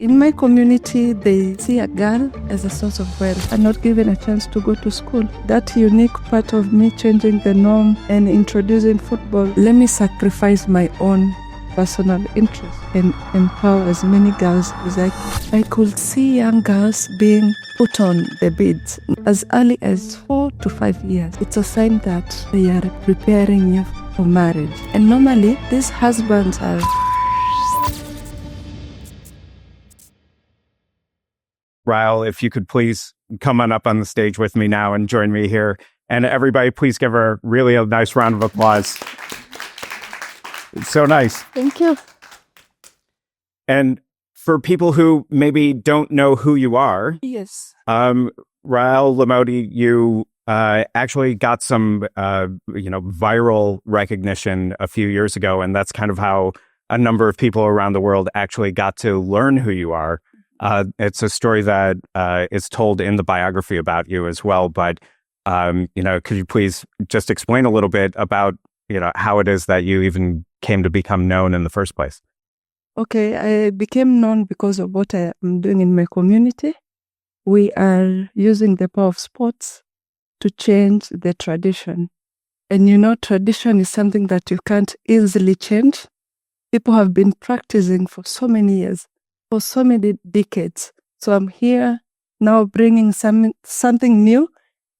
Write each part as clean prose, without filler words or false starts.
In my community, they see a girl as a source of wealth and not given a chance to go to school. That unique part of me changing the norm and introducing football, let me sacrifice my own personal interest and empower as many girls as I can. I could see young girls being put on the beads as early as 4 to 5 years. It's a sign that they are preparing you for marriage. And normally, these husbands are... Rael, if you could please come on up on the stage with me now and join me here. And everybody, please give her really a nice round of applause. It's so nice. Thank you. And for people who maybe don't know who you are, Yes. Rael Lomoti, you actually got some, viral recognition a few years ago, and that's kind of how a number of people around the world actually got to learn who you are. It's a story that is told in the biography about you as well. But, could you please just explain a little bit about, how it is that you even came to become known in the first place? Okay, I became known because of what I am doing in my community. We are using the power of sports to change the tradition. And tradition is something that you can't easily change. People have been practicing for so many years, for so many decades. So I'm here now bringing something new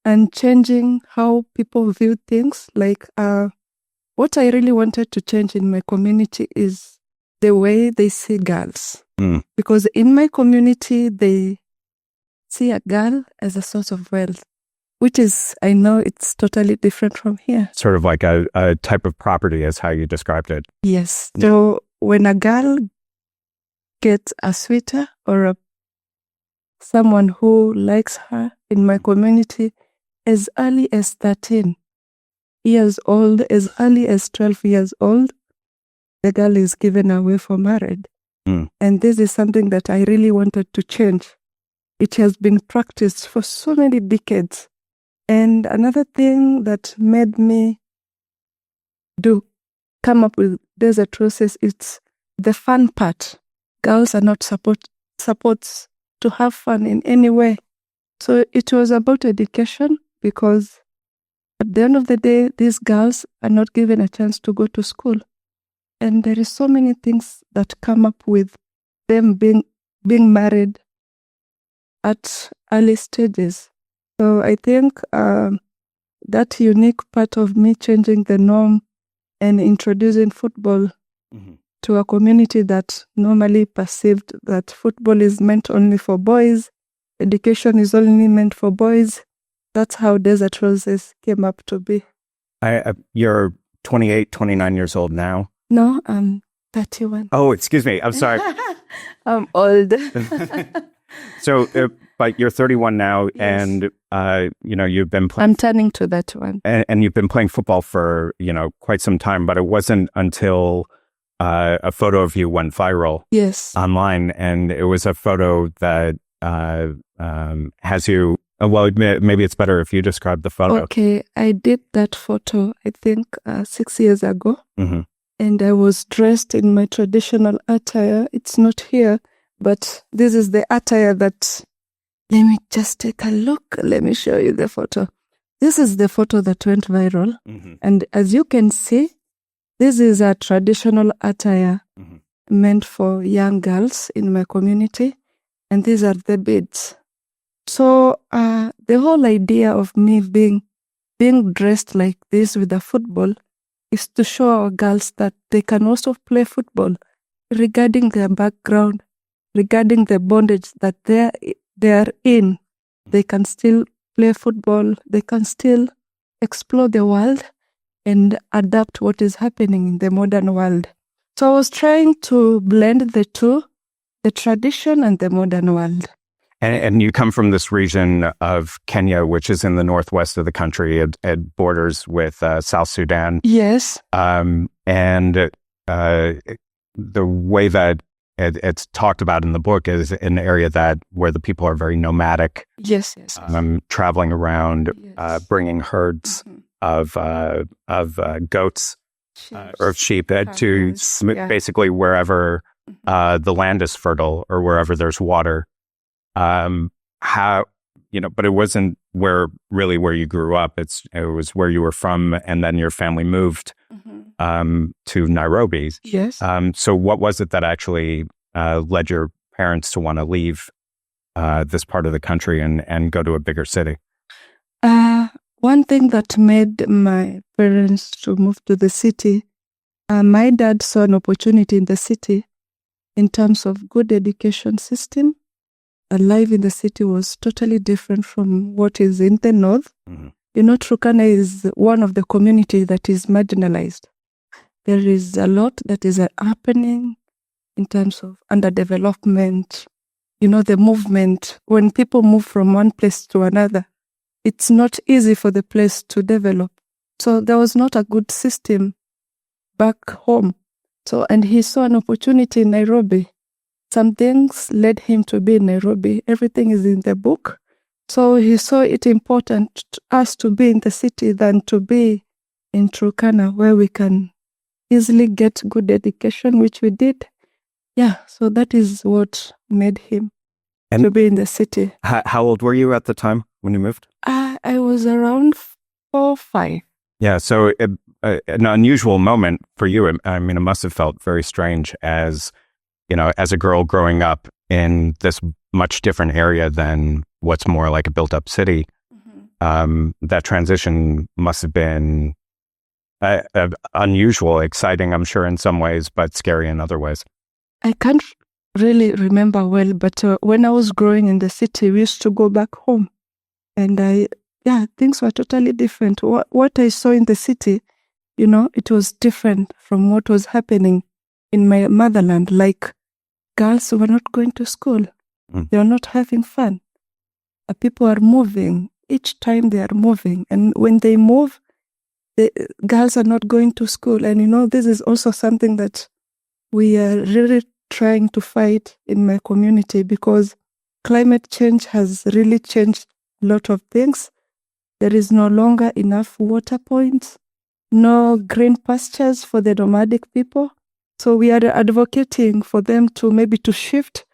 and changing how people view things. Like what I really wanted to change in my community is the way they see girls. Because in my community, they see a girl as a source of wealth, which is, I know it's totally different from here. Sort of like a type of property is how you described it. Yes. So when a girl gets a sweeter or someone who likes her in my community as early as 13 years old, as early as 12 years old, the girl is given away for marriage. And this is something that I really wanted to change. It has been practiced for so many decades. And another thing that made me come up with Desert Roses, it's the fun part. Girls are not supposed to have fun in any way. So it was about education, because at the end of the day, these girls are not given a chance to go to school. And there is so many things that come up with them being married at early stages. So I think that unique part of me changing the norm and introducing football to a community that normally perceived that football is meant only for boys, education is only meant for boys. That's how Desert Roses came up to be. You're 28, 29 years old now? No, I'm 31. Oh, excuse me. I'm sorry. I'm old. So, but you're 31 now, yes. And, you've been playing... I'm turning to that one. And you've been playing football for, quite some time, but it wasn't until a photo of you went viral online, and it was a photo that has you... Well, maybe it's better if you describe the photo. Okay, I did that photo, I think, 6 years ago. And I was dressed in my traditional attire. It's not here, but this is the attire that... Let me just take a look. Let me show you the photo. This is the photo that went viral. And as you can see, this is a traditional attire meant for young girls in my community. And these are the beads. So the whole idea of me being dressed like this with a football is to show our girls that they can also play football, regarding their background, regarding the bondage that they are in. They can still play football. They can still explore the world and adapt what is happening in the modern world. So I was trying to blend the two, the tradition and the modern world. And you come from this region of Kenya, which is in the northwest of the country. It borders with South Sudan. Yes. And the way that it's talked about in the book is an area where the people are very nomadic. Yes. Traveling around, bringing herds of goats or sheep to basically wherever the land is fertile, or wherever there's water. How, but it wasn't where you grew up. It was where you were from, and then your family moved to Nairobi. Yes. So what was it that actually led your parents to want to leave this part of the country and go to a bigger city? One thing that made my parents to move to the city, my dad saw an opportunity in the city in terms of good education system. Life in the city was totally different from what is in the north. Turkana is one of the communities that is marginalized. There is a lot that is happening in terms of underdevelopment. The movement, when people move from one place to another, it's not easy for the place to develop. So there was not a good system back home. And he saw an opportunity in Nairobi. Some things led him to be in Nairobi. Everything is in the book. So he saw it important to us to be in the city than to be in Turkana, where we can easily get good education, which we did. Yeah, so that is what made him to be in the city. How old were you at the time when you moved? I was around 4 or 5. Yeah, so an unusual moment for you. It must have felt very strange as a girl growing up in this much different area than what's more like a built-up city. That transition must have been unusual, exciting, I'm sure, in some ways, but scary in other ways. I can't really remember well, but when I was growing in the city, we used to go back home. And things were totally different. What I saw in the city, it was different from what was happening in my motherland. Like, girls were not going to school. They are not having fun. People are moving. Each time they are moving. And when they move, the girls are not going to school. And, this is also something that we are really trying to fight in my community, because climate change has really changed a lot of things. There is no longer enough water points, no green pastures for the nomadic people. So we are advocating for them to shift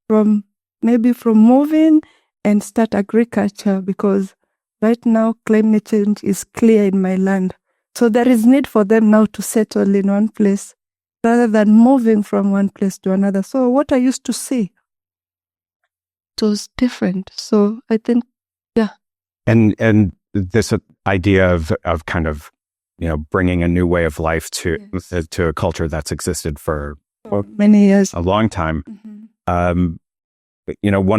from moving and start agriculture, because right now climate change is clear in my land. So there is need for them now to settle in one place rather than moving from one place to another. So what I used to see, it was different. So I think, yeah. And this idea of kind of, bringing a new way of life to a culture that's existed for many years, a long time. One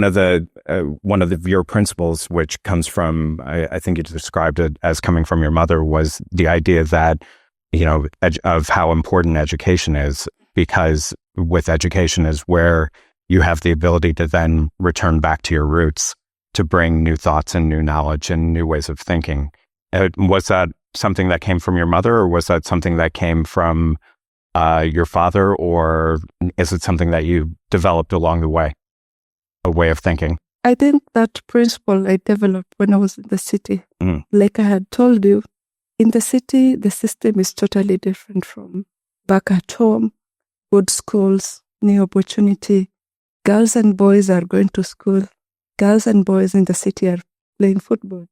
of your principles, which comes from, I think you described it as coming from your mother, was the idea that, of how important education is, because with education is where you have the ability to then return back to your roots, to bring new thoughts and new knowledge and new ways of thinking. Was that something that came from your mother, or was that something that came from your father, or is it something that you developed along the way, a way of thinking? I think that principle I developed when I was in the city. Like I had told you, in the city, the system is totally different from back at home. Good schools, new opportunity. Girls and boys are going to school. Girls and boys in the city are playing football.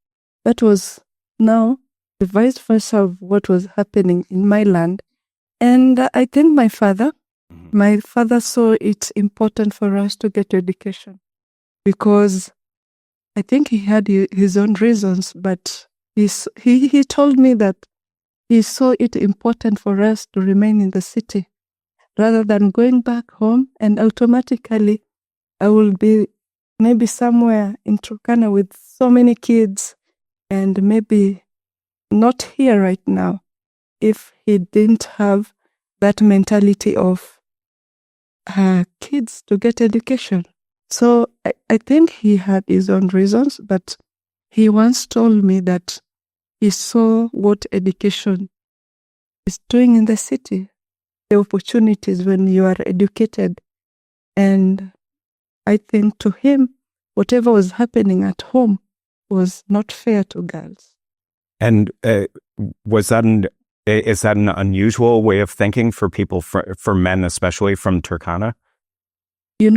That was now the vice versa of what was happening in my land. And I think my father saw it important for us to get education, because I think he had his own reasons, but he told me that he saw it important for us to remain in the city rather than going back home, and automatically I will be maybe somewhere in Turkana with so many kids, and maybe not here right now if he didn't have that mentality of kids to get education. So I think he had his own reasons, but he once told me that he saw what education is doing in the city, the opportunities when you are educated. And I think to him, whatever was happening at home was not fair to girls. And was that Is that an unusual way of thinking for people, for men, especially from Turkana?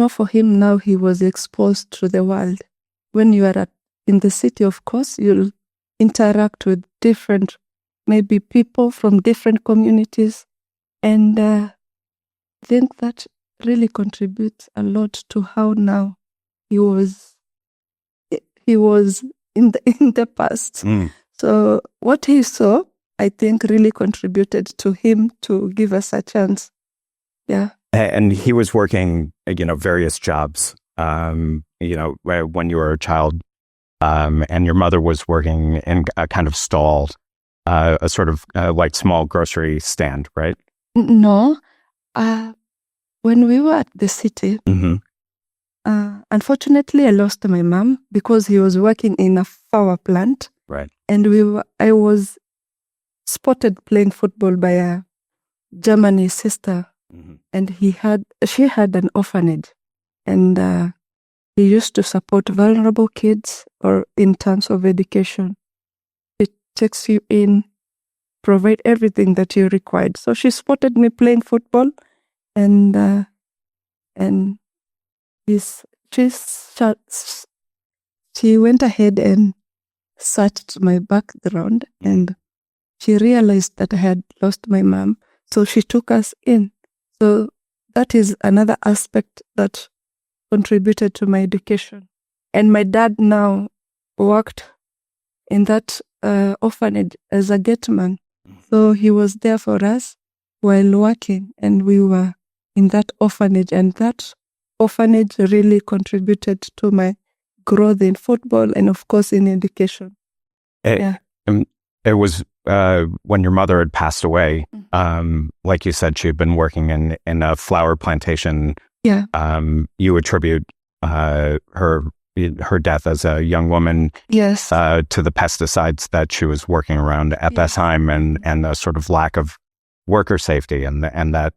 For him now, he was exposed to the world. When you are in the city, of course, you'll interact with different, maybe people from different communities. And I think that really contributes a lot to how now he was in the past. So what he saw, I think, really contributed to him to give us a chance. Yeah. And he was working, various jobs, when you were a child, and your mother was working in a kind of stall, a sort of like small grocery stand, right? No. When we were at the city, unfortunately, I lost my mom because he was working in a power plant. Right. And I was spotted playing football by a German sister. And she had an orphanage, and he used to support vulnerable kids or in terms of education. It takes you in, provide everything that you required. So she spotted me playing football, and she went ahead and searched my background, and she realized that I had lost my mom. So she took us in. So that is another aspect that contributed to my education. And my dad now worked in that orphanage as a gateman. So he was there for us while working, and we were in that orphanage. And that orphanage really contributed to my growth in football and, of course, in education. It was when your mother had passed away, like you said, she had been working in a flower plantation. Yeah. You attribute her death as a young woman, yes, to the pesticides that she was working around at that time, and the sort of lack of worker safety, and that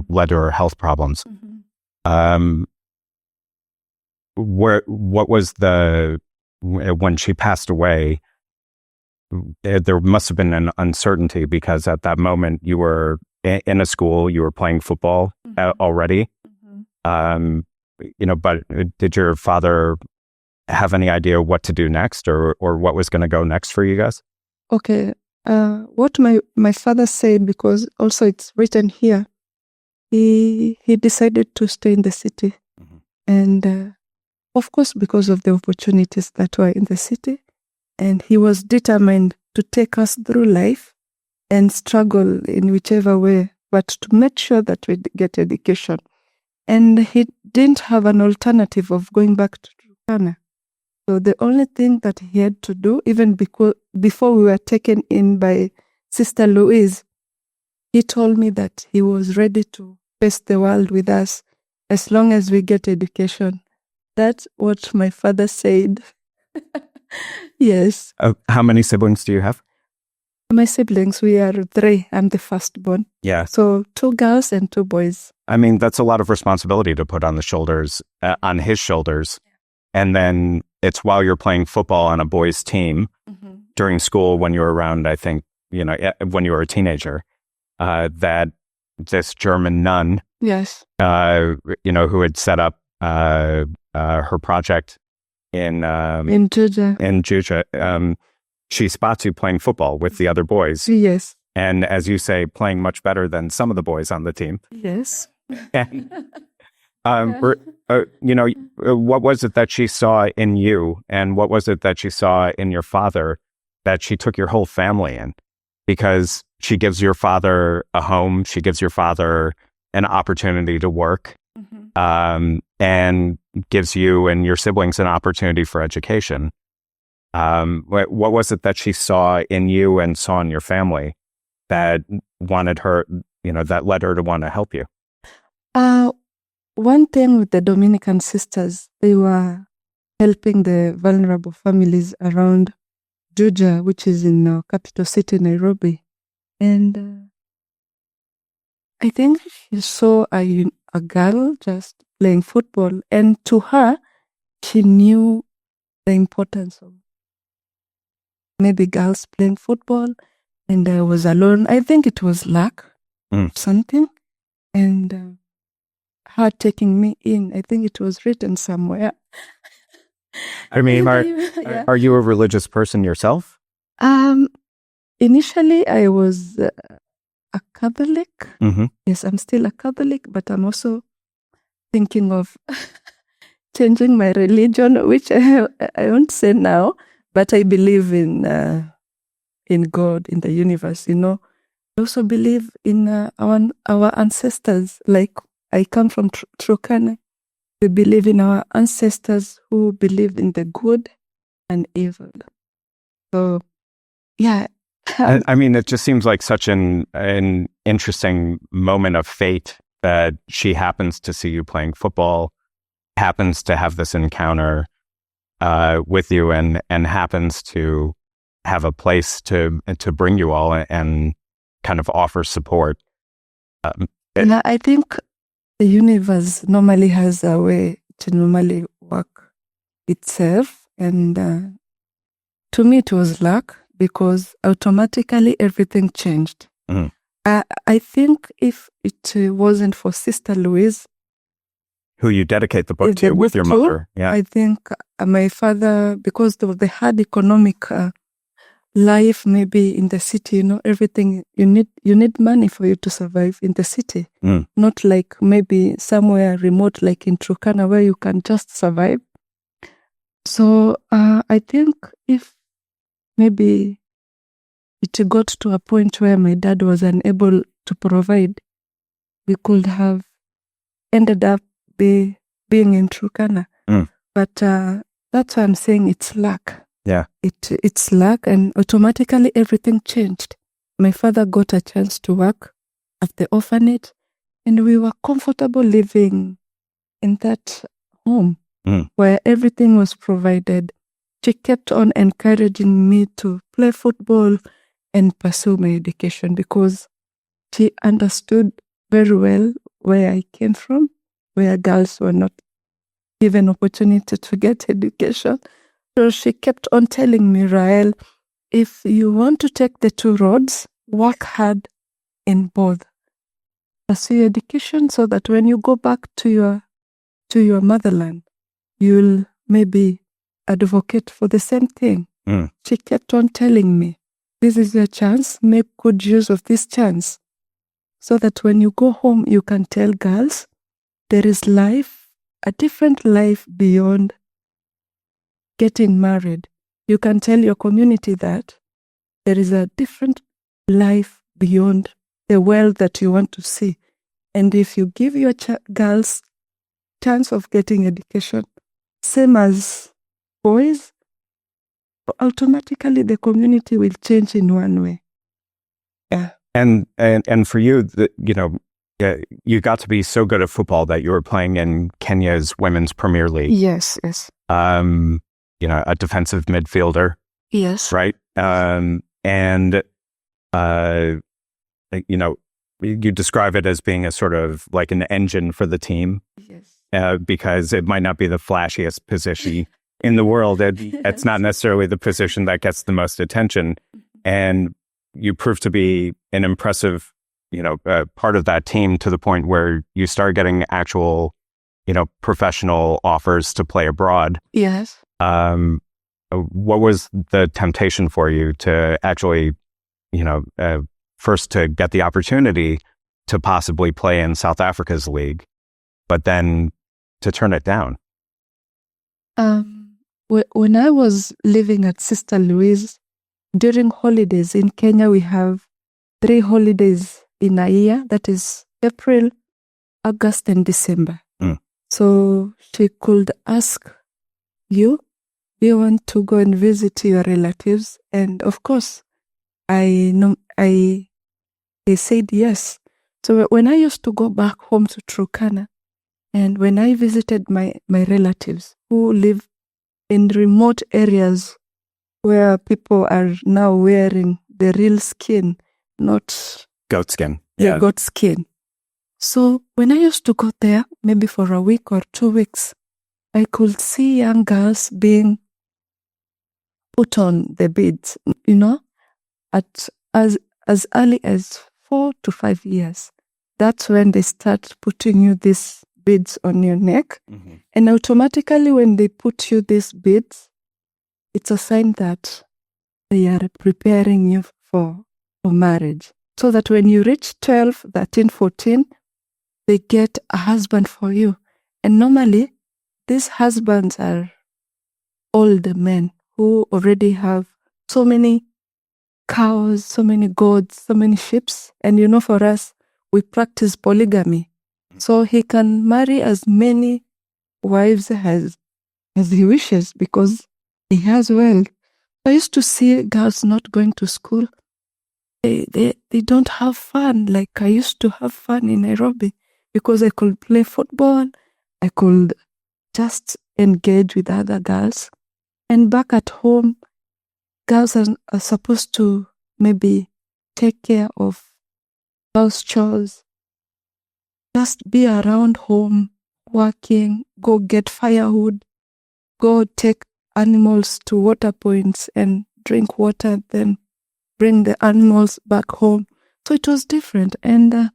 led to her health problems. What was when she passed away? There must have been an uncertainty, because at that moment you were in a school, you were playing football already. But did your father have any idea what to do next, or what was going to go next for you guys? Okay. What my father said, because also it's written here, he decided to stay in the city. And of course, because of the opportunities that were in the city. And he was determined to take us through life and struggle in whichever way, but to make sure that we get education. And he didn't have an alternative of going back to Turkana. So the only thing that he had to do, even before we were taken in by Sister Louise, he told me that he was ready to face the world with us as long as we get education. That's what my father said. Yes. How many siblings do you have? My siblings, we are 3. I'm the firstborn. Yeah. So 2 girls and 2 boys. I mean, that's a lot of responsibility to put on the shoulders, on his shoulders. And then it's while you're playing football on a boys' team during school, when you were around, I think, when you were a teenager, that this German nun, yes, who had set up her project in Juja, she spots you playing football with the other boys. Yes. And as you say, playing much better than some of the boys on the team. Yes. And, what was it that she saw in you, and what was it that she saw in your father that she took your whole family in? Because she gives your father a home, she gives your father an opportunity to work, and gives you and your siblings an opportunity for education. What was it that she saw in you and saw in your family that wanted her, that led her to want to help you? One thing with the Dominican sisters, they were helping the vulnerable families around Juja, which is in our capital city, Nairobi. And I think she saw a girl just playing football, and to her, she knew the importance of maybe girls playing football, and I was alone. I think it was luck, something, and her taking me in. I think it was written somewhere. I mean, are you a religious person yourself? Initially, I was a Catholic. Yes, I'm still a Catholic, but I'm also thinking of changing my religion, which I won't say now, but I believe in God, in the universe. I also believe in our ancestors. Like, I come from Turkana. We believe in our ancestors who believed in the good and evil. So, yeah. I mean, it just seems like such an interesting moment of fate that she happens to see you playing football, happens to have this encounter with you, and happens to have a place to bring you all and kind of offer support. I think the universe normally has a way to normally work itself, and to me it was luck, because automatically everything changed. I think if it wasn't for Sister Louise, who you dedicate the book to with your mother, I think my father, because of the hard economic life, maybe in the city, everything you need money for you to survive in the city, not like maybe somewhere remote like in Turkana where you can just survive. So I think if maybe it got to a point where my dad was unable to provide, we could have ended up being in Turkana. But that's why I'm saying it's luck. Yeah. It's luck, and automatically everything changed. My father got a chance to work at the orphanage, and we were comfortable living in that home where everything was provided. She kept on encouraging me to play football and pursue my education, because she understood very well where I came from, where girls were not given opportunity to get education. So she kept on telling me, Rael, if you want to take the two roads, work hard in both. Pursue your education so that when you go back to your motherland, you'll maybe advocate for the same thing. She kept on telling me, this is your chance, make good use of this chance, so that when you go home, you can tell girls there is life, a different life beyond getting married. You can tell your community that there is a different life beyond the world that you want to see. And if you give your girls chance of getting education, same as boys, automatically the community will change in one way. Yeah. And for you, you got to be so good at football that you were playing in Kenya's Women's Premier League. Yes. A defensive midfielder. Yes. Right. You describe it as being a sort of like an engine for the team. Yes. Because it might not be the flashiest position in the world. It's not necessarily the position that gets the most attention. And you prove to be an impressive, part of that team, to the point where you start getting actual, professional offers to play abroad. Yes. What was the temptation for you to actually, first to get the opportunity to possibly play in South Africa's league, but then to turn it down? When I was living at Sister Louise, during holidays in Kenya, we have 3 holidays in a year. That is April, August, and December. So she could ask you, do you want to go and visit your relatives? And of course, I said yes. So when I used to go back home to Turkana, and when I visited my relatives who live in remote areas where people are now wearing the real skin, not goat skin. Yeah, goat skin. So when I used to go there, maybe for a week or 2 weeks, I could see young girls being put on the beads, at as early as 4 to 5 years. That's when they start putting you these beads on your neck. Mm-hmm. And automatically when they put you these beads, it's a sign that they are preparing you for marriage. So that when you reach 12, 13, 14, they get a husband for you. And normally, these husbands are older men who already have so many cows, so many goats, so many sheep. And for us, we practice polygamy. So he can marry as many wives as he wishes because he has wealth. I used to see girls not going to school. They don't have fun like I used to have fun in Nairobi because I could play football. I could just engage with other girls. And back at home, girls are supposed to maybe take care of house chores, just be around home, working, go get firewood, go take animals to water points and drink water, then bring the animals back home. So it was different. And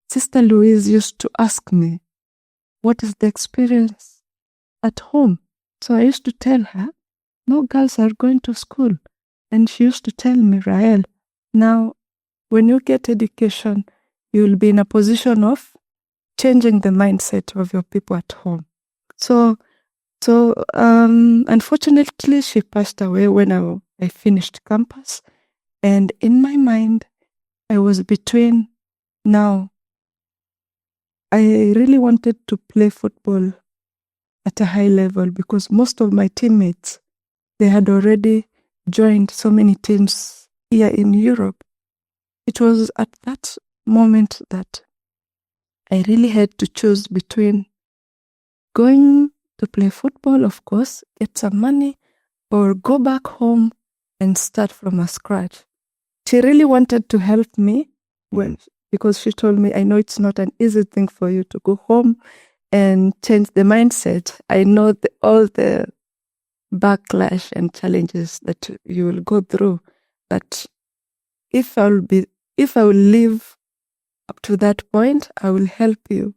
Sister Louise used to ask me, what is the experience at home? So I used to tell her, no girls are going to school. And she used to tell me, Rael, now when you get education, you will be in a position of changing the mindset of your people at home. So unfortunately, she passed away when I finished campus. And in my mind, I was between now. I really wanted to play football at a high level because most of my teammates, they had already joined so many teams here in Europe. It was at that moment that I really had to choose between going to play football, of course, get some money, or go back home and start from a scratch. She really wanted to help me because she told me, I know it's not an easy thing for you to go home and change the mindset. I know all the backlash and challenges that you will go through. But if I will live up to that point, I will help you.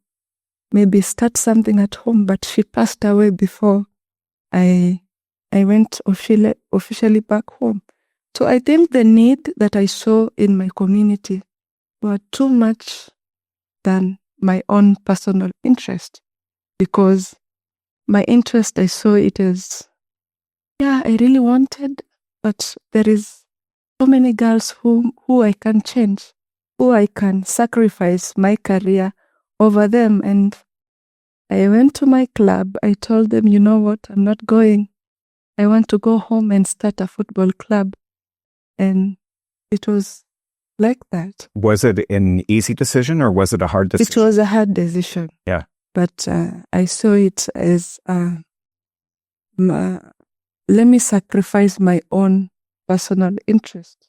Maybe start something at home. But she passed away before I went officially back home. So I think the need that I saw in my community were too much than my own personal interest. Because my interest, I saw it as, I really wanted, but there is so many girls who I can change, who I can sacrifice my career over them. And I went to my club. I told them, you know what, I'm not going. I want to go home and start a football club. And it was like that. Was it an easy decision or was it a hard decision? It was a hard decision. Yeah. But I saw it as, let me sacrifice my own personal interest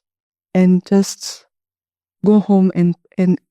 and just go home and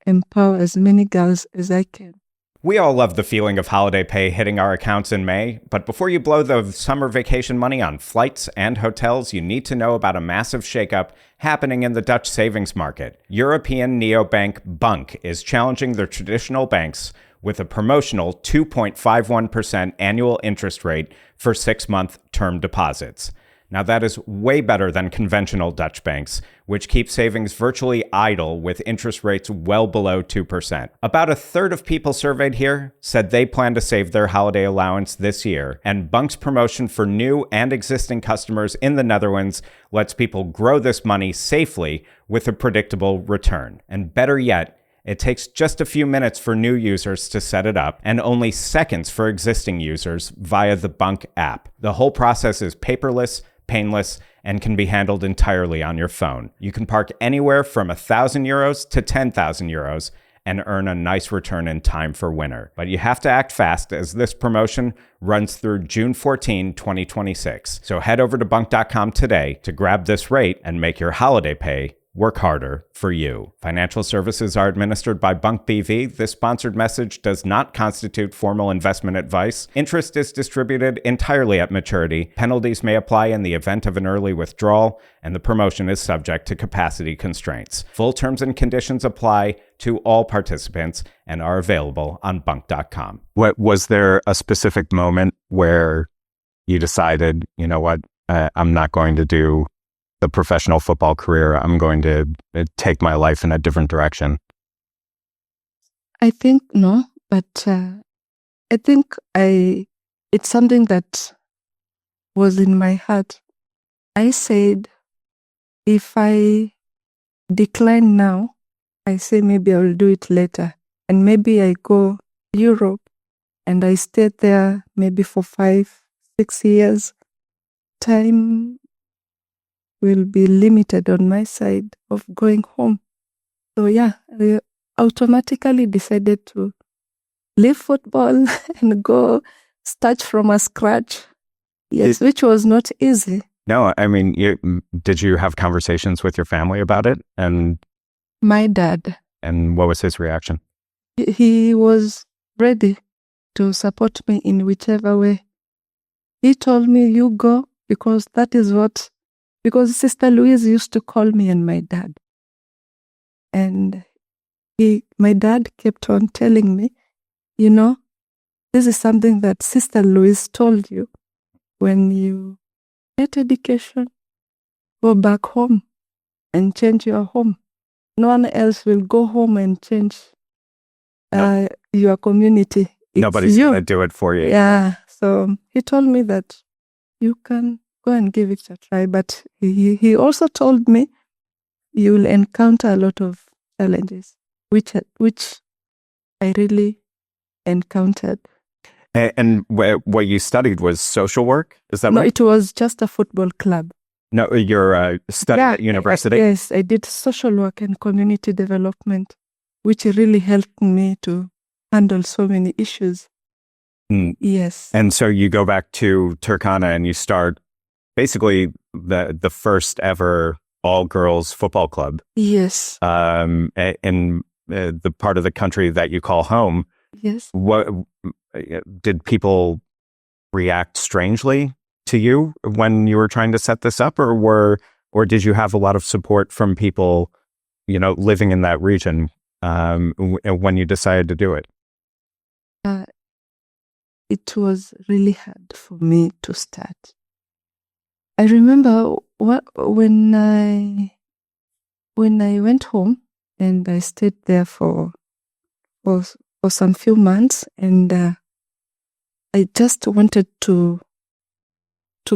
empower as many girls as I can. We all love the feeling of holiday pay hitting our accounts in May, but before you blow the summer vacation money on flights and hotels, you need to know about a massive shakeup happening in the Dutch savings market. European neobank Bank is challenging the traditional banks with a promotional 2.51% annual interest rate for 6-month term deposits. Now, that is way better than conventional Dutch banks, which keep savings virtually idle with interest rates well below 2%. About a third of people surveyed here said they plan to save their holiday allowance this year, and Bank's promotion for new and existing customers in the Netherlands lets people grow this money safely with a predictable return. And better yet, it takes just a few minutes for new users to set it up and only seconds for existing users via the Bank app. The whole process is paperless, painless, and can be handled entirely on your phone. You can park anywhere from €1,000 to €10,000 and earn a nice return in time for winter. But you have to act fast as this promotion runs through June 14, 2026. So head over to Bunk.com today to grab this rate and make your holiday pay work harder for you. Financial services are administered by Bunk BV. This sponsored message does not constitute formal investment advice. Interest is distributed entirely at maturity. Penalties may apply in the event of an early withdrawal, and the promotion is subject to capacity constraints. Full terms and conditions apply to all participants and are available on bunk.com. What was there a specific moment where you decided, you know what, I'm not going to do the professional football career. I'm going to take my life in a different direction? I think no, but I think it's something that was in my heart. I said, if I decline now, I say maybe I'll do it later. And maybe I go Europe and I stay there maybe for 5-6 years. Time will be limited on my side of going home. So yeah, I automatically decided to leave football and go start from a scratch. Yes, which was not easy. No, I mean, did you have conversations with your family about it? And my dad. And what was his reaction? He was ready to support me in whichever way. He told me, you go, because that is what, because Sister Louise used to call me and my dad. And my dad kept on telling me, you know, this is something that Sister Louise told you. When you get education, go back home and change your home. No one else will go home and change your community. Nobody's going to do it for you. Yeah. So he told me that you can go and give it a try. But he also told me you will encounter a lot of challenges, which I really encountered. And what you studied was social work? Is that right? No, it was just a football club. No, you're studying at university? Yes, I did social work and community development, which really helped me to handle so many issues. Yes. And so you go back to Turkana and you start basically the first ever all-girls football club. Yes. In the part of the country that you call home. Yes. What did people react strangely to you when you were trying to set this up, or did you have a lot of support from people, you know, living in that region when you decided to do it? It was really hard for me to start. I remember when I went home and I stayed there for some few months, and I just wanted to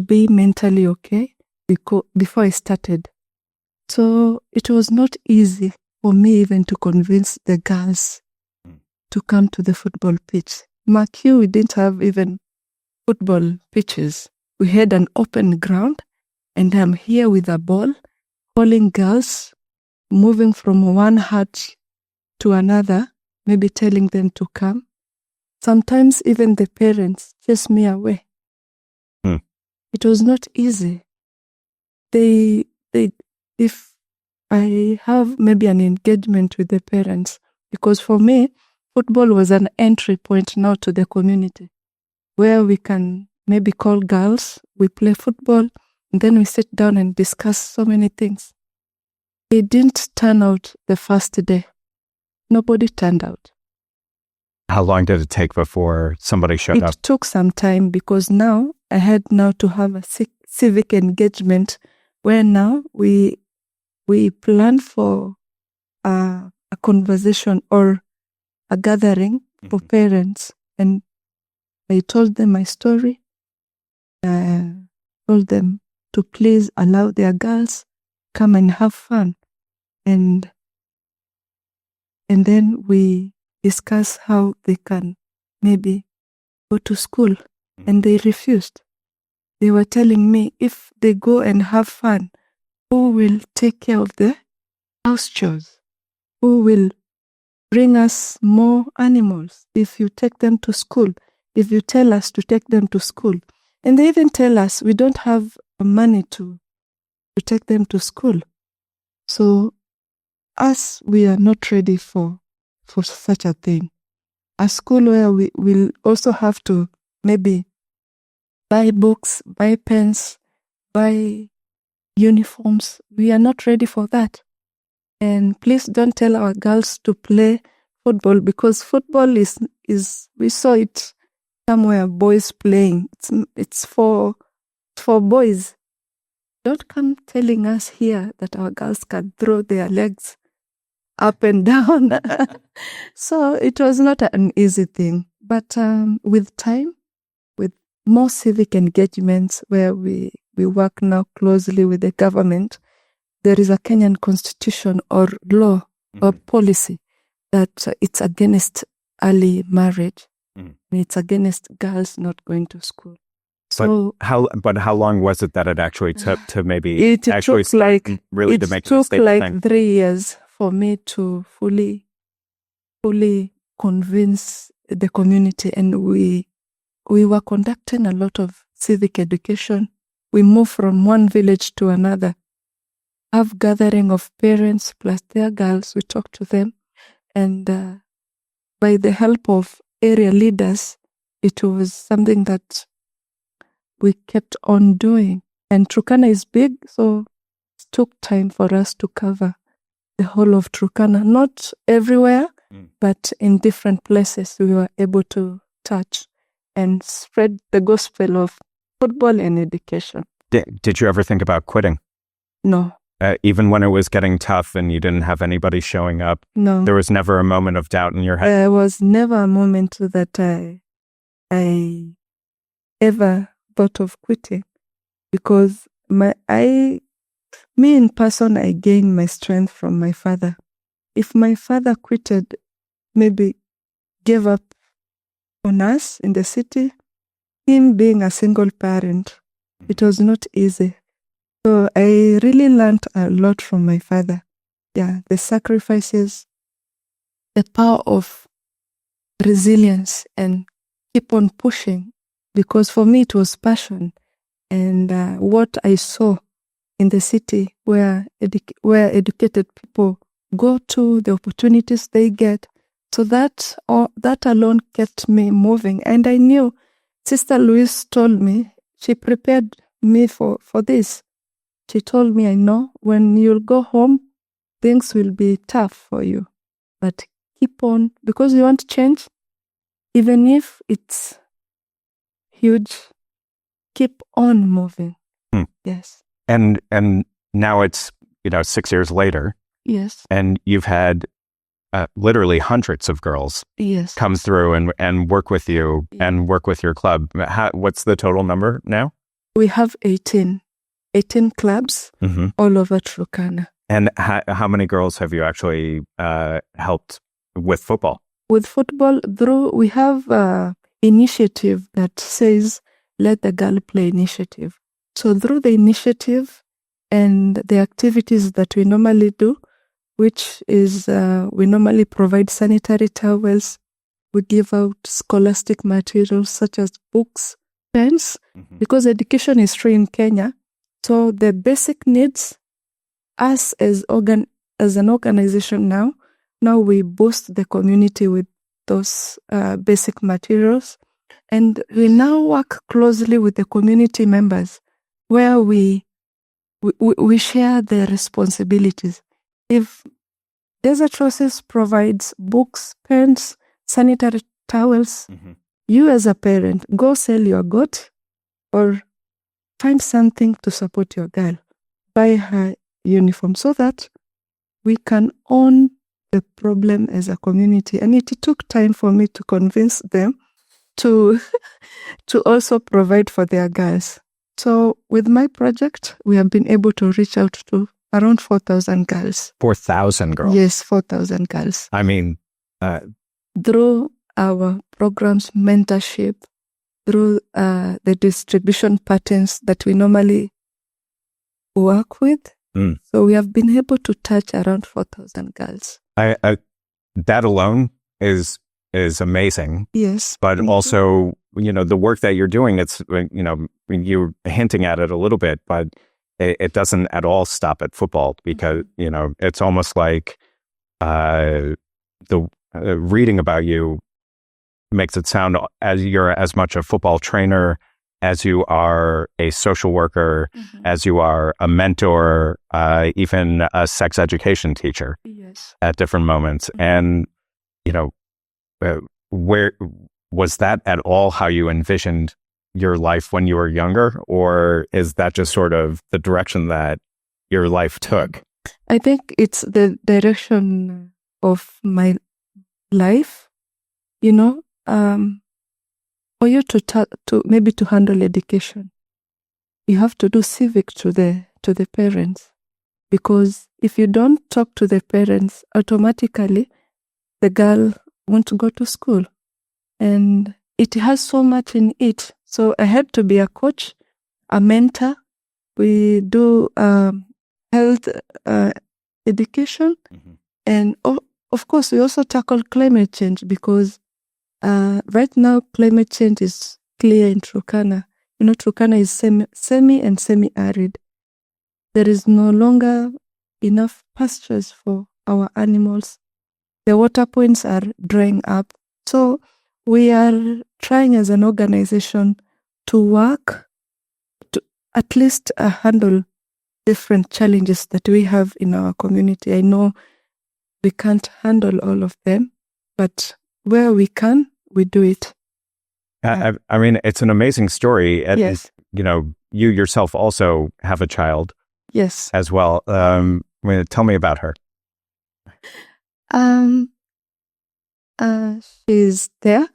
be mentally okay before I started. So it was not easy for me even to convince the girls to come to the football pitch. Marquee, we didn't have even football pitches. We had an open ground, and I'm here with a ball, calling girls, moving from one hut to another, maybe telling them to come. Sometimes even the parents chase me away. It was not easy. If I have maybe an engagement with the parents, because for me, football was an entry point now to the community, where we can maybe call girls, we play football, and then we sit down and discuss so many things. It didn't turn out the first day. Nobody turned out. How long did it take before somebody showed up? It took some time, because now I had to have a civic engagement where now we plan for a conversation or a gathering for parents. And I told them my story. I told them to please allow their girls come and have fun. And then we discuss how they can maybe go to school. And they refused. They were telling me, if they go and have fun, who will take care of the house chores? Who will bring us more animals if you take them to school? If you tell us to take them to school? And they even tell us we don't have money to take them to school. So we are not ready for such a thing. A school where we will also have to maybe buy books, buy pens, buy uniforms. We are not ready for that. And please don't tell our girls to play football, because football is we saw it somewhere, boys playing. It's for boys. Don't come telling us here that our girls can throw their legs up and down. So it was not an easy thing. But with time, with more civic engagements where we work now closely with the government, there is a Kenyan constitution or law or policy that it's against early marriage. It's against girls not going to school. So but how long was it that it actually took to maybe it actually took like really it to make took the like thing? 3 years for me to fully convince the community, and we were conducting a lot of civic education. We moved from one village to another, have gathering of parents plus their girls. We talk to them, and by the help of area leaders, it was something that we kept on doing. And Turkana is big, so it took time for us to cover the whole of Turkana. Not everywhere, but in different places we were able to touch and spread the gospel of football and education. Did you ever think about quitting? No. Even when it was getting tough and you didn't have anybody showing up? No. There was never a moment of doubt in your head? There was never a moment that I ever thought of quitting, because me in person, I gained my strength from my father. If my father quitted, maybe gave up on us in the city, him being a single parent, it was not easy. So I really learned a lot from my father. Yeah, the sacrifices, the power of resilience, and keep on pushing. Because for me, it was passion. And what I saw in the city where educated people go to, the opportunities they get. So that alone kept me moving. And I knew Sister Louise told me, she prepared me for this. She told me, I know when you'll go home, things will be tough for you. But keep on, because you want to change, even if it's huge, keep on moving. Yes. And now it's 6 years later. Yes. And you've had literally hundreds of girls come through and work with you and work with your club. What's the total number now? We have 18 clubs all over Turkana. And how many girls have you actually helped with football? With football, we have an initiative that says, let the girl play initiative. So through the initiative and the activities that we normally do, which is we normally provide sanitary towels, we give out scholastic materials such as books, pens, because education is free in Kenya. So the basic needs, us as an organization now we boost the community with those basic materials. And we now work closely with the community members where we share the responsibilities. If Desert Roses provides books, pens, sanitary towels, you as a parent, go sell your goat or find something to support your girl. Buy her uniform so that we can own the problem as a community. And it took time for me to convince them to also provide for their girls. So with my project, we have been able to reach out to around 4,000 girls. 4,000 girls? Yes, 4,000 girls. I mean... through our programs, mentorship, through the distribution patterns that we normally work with. So we have been able to touch around 4,000 girls. That alone is amazing. Yes. But also, the work that you're doing, it's, you're hinting at it a little bit, but it doesn't at all stop at football because, it's almost like the reading about you makes it sound as you're as much a football trainer as you are a social worker, as you are a mentor, even a sex education teacher at different moments. And, where was that at all how you envisioned your life when you were younger? Or is that just sort of the direction that your life took? I think it's the direction of my life, for you to maybe to handle education, you have to do civic to the parents, because if you don't talk to the parents, automatically the girl won't go to school, and it has so much in it. So I had to be a coach, a mentor. We do health education, and of course we also tackle climate change, because right now climate change is clear in Turkana. Turkana is semi and semi-arid. There is no longer enough pastures for our animals. The water points are drying up. So we are trying as an organization to work to at least handle different challenges that we have in our community. I know we can't handle all of them, but where we can, we do it. I mean, it's an amazing story. Yes. You yourself also have a child. Yes. As well. Tell me about her. She's there,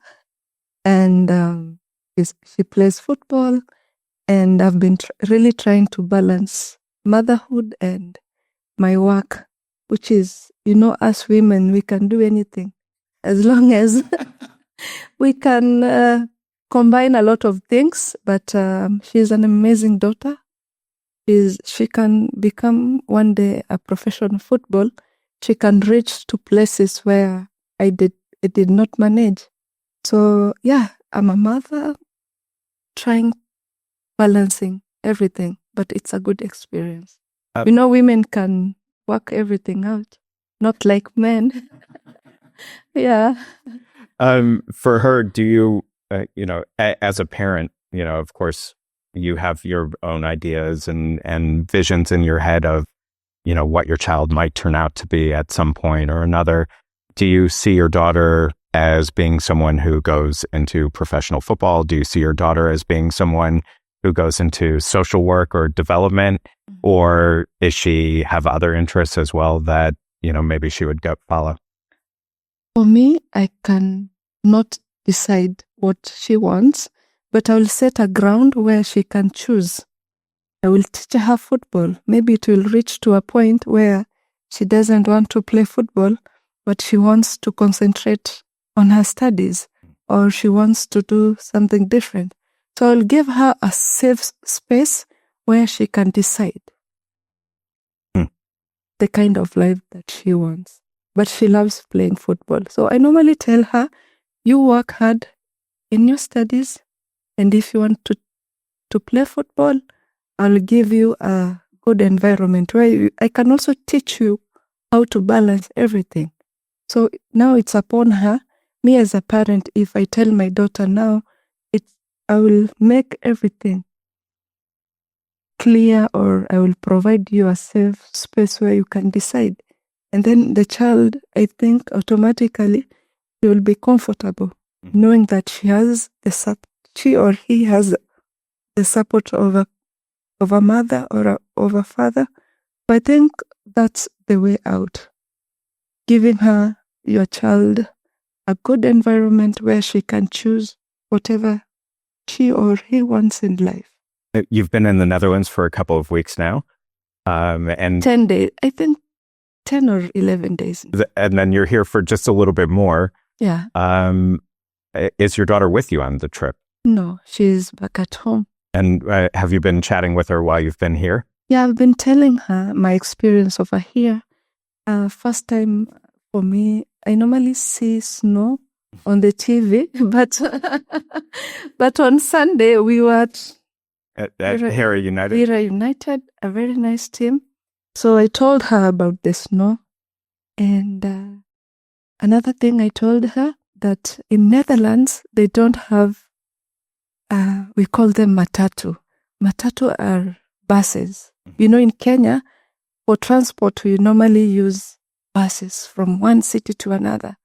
and she plays football, and I've been really trying to balance motherhood and my work, which is, us women, we can do anything as long as we can combine a lot of things. But she's an amazing daughter. She can become one day a professional football. She can reach to places where I did not manage. So yeah, I'm a mother balancing everything, but it's a good experience. Women can work everything out, not like men. Yeah. For her, do you, as a parent, of course, you have your own ideas and visions in your head of, what your child might turn out to be at some point or another. Do you see your daughter as being someone who goes into professional football? Do you see your daughter as being someone who goes into social work or development? Or does she have other interests as well that, maybe she would follow? For me, I can not decide what she wants, but I will set a ground where she can choose. I will teach her football. Maybe it will reach to a point where she doesn't want to play football, but she wants to concentrate on her studies, or she wants to do something different. So I'll give her a safe space where she can decide the kind of life that she wants. But she loves playing football. So I normally tell her, you work hard in your studies, and if you want to play football, I'll give you a good environment where I can also teach you how to balance everything. So now it's upon her. Me as a parent, if I tell my daughter now, I will make everything clear, or I will provide you a safe space where you can decide. And then the child, I think, automatically he will be comfortable knowing that she or he has the support of a mother or of a father. So I think that's the way out. Giving your child a good environment where she can choose whatever she or he wants in life. You've been in the Netherlands for a couple of weeks now. And 10 days, I think 10 or 11 days. And then you're here for just a little bit more. Yeah. Is your daughter with you on the trip? No, she's back at home. And have you been chatting with her while you've been here? Yeah, I've been telling her my experience over here. First time for me, I normally see snow on the TV, but on Sunday we were at Hera United. Hera United, a very nice team. So I told her about the snow. And another thing I told her, that in Netherlands, they don't have, we call them matatu. Matatu are buses. You know, in Kenya, for transport, we normally use buses from one city to another.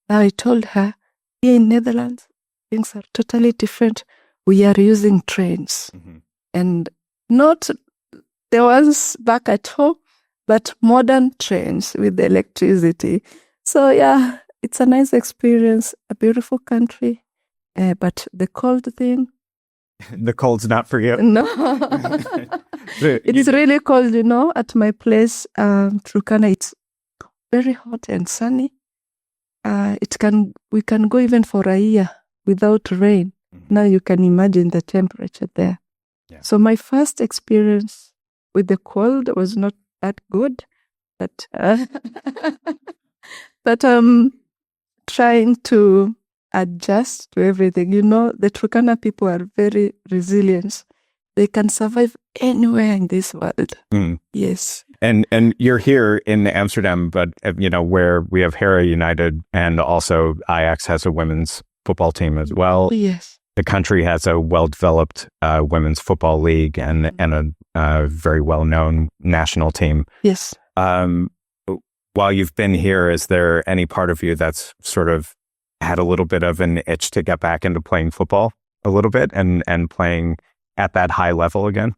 Now I told her, here in Netherlands, things are totally different. We are using trains. And not the ones back at home, but modern trains with the electricity. So yeah, it's a nice experience, a beautiful country. But the cold thing. The cold's not for you. No. It's really cold, you know, at my place, Turkana, it's very hot and sunny. We can go even for a year without rain. Now you can imagine the temperature there. Yeah. So my first experience with the cold was not that good, but I'm trying to adjust to everything. You know, the Turkana people are very resilient. They can survive anywhere in this world. Yes. And you're here in Amsterdam, but you know, where we have Hera United, and also Ajax has a women's football team as well. Yes. The country has a well-developed women's football league and a very well-known national team. Yes. While you've been here, is there any part of you that's sort of had a little bit of an itch to get back into playing football a little bit and playing at that high level again?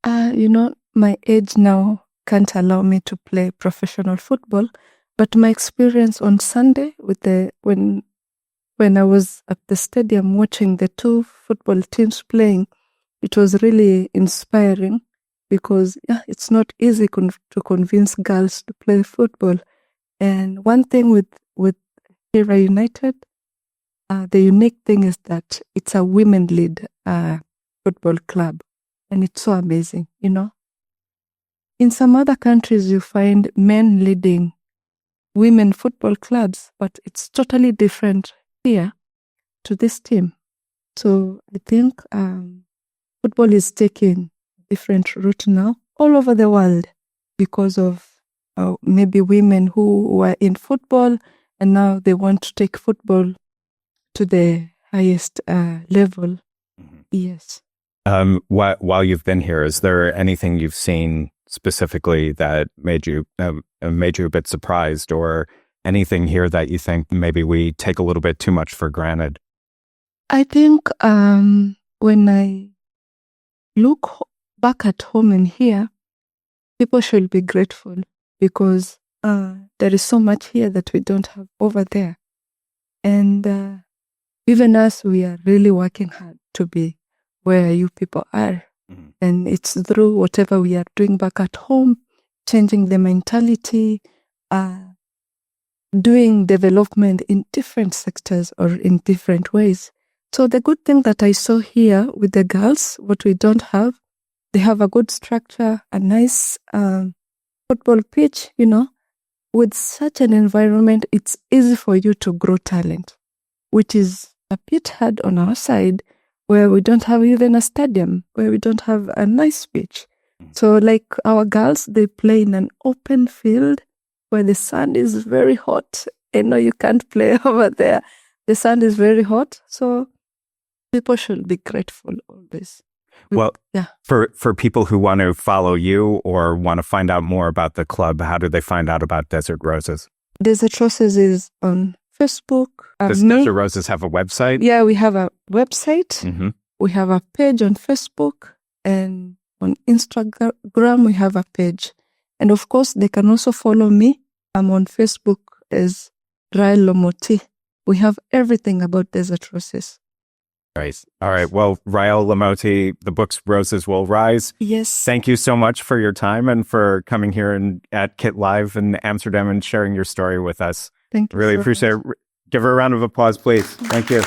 You know, my age now can't allow me to play professional football, but my experience on Sunday with when I was at the stadium watching the two football teams playing, it was really inspiring, because it's not easy to convince girls to play football. And one thing with Hera United, the unique thing is that it's a women-led football club, and it's so amazing, you know. In some other countries, you find men leading women football clubs, but it's totally different here to this team. So I think football is taking a different route now all over the world because of maybe women who were in football and now they want to take football to the highest level. Yes. While you've been here, is there anything you've seen specifically that made you a bit surprised, or anything here that you think maybe we take a little bit too much for granted? I think when I look back at home and here, people should be grateful, because there is so much here that we don't have over there. And even us, we are really working hard to be where you people are. And it's through whatever we are doing back at home, changing the mentality, doing development in different sectors or in different ways. So the good thing that I saw here with the girls, what we don't have, they have a good structure, a nice football pitch, you know. With such an environment, it's easy for you to grow talent, which is a bit hard on our side, where we don't have even a stadium, where we don't have a nice pitch. So like our girls, they play in an open field where the sun is very hot. I know you can't play over there. The sun is very hot. So people should be grateful always. Well, for people who want to follow you or want to find out more about the club, how do they find out about Desert Roses? Desert Roses is on Facebook. Does Desert Roses have a website? Yeah, we have a website. We have a page on Facebook, and on Instagram we have a page. And of course, they can also follow me. I'm on Facebook as Rael Lomoti. We have everything about Desert Roses. Right. All right. Well, Rael Lomoti, the book's Roses Will Rise. Yes. Thank you so much for your time and for coming here at Kit Live in Amsterdam and sharing your story with us. Thank you. Really appreciate it. Give her a round of applause, please. Thank you.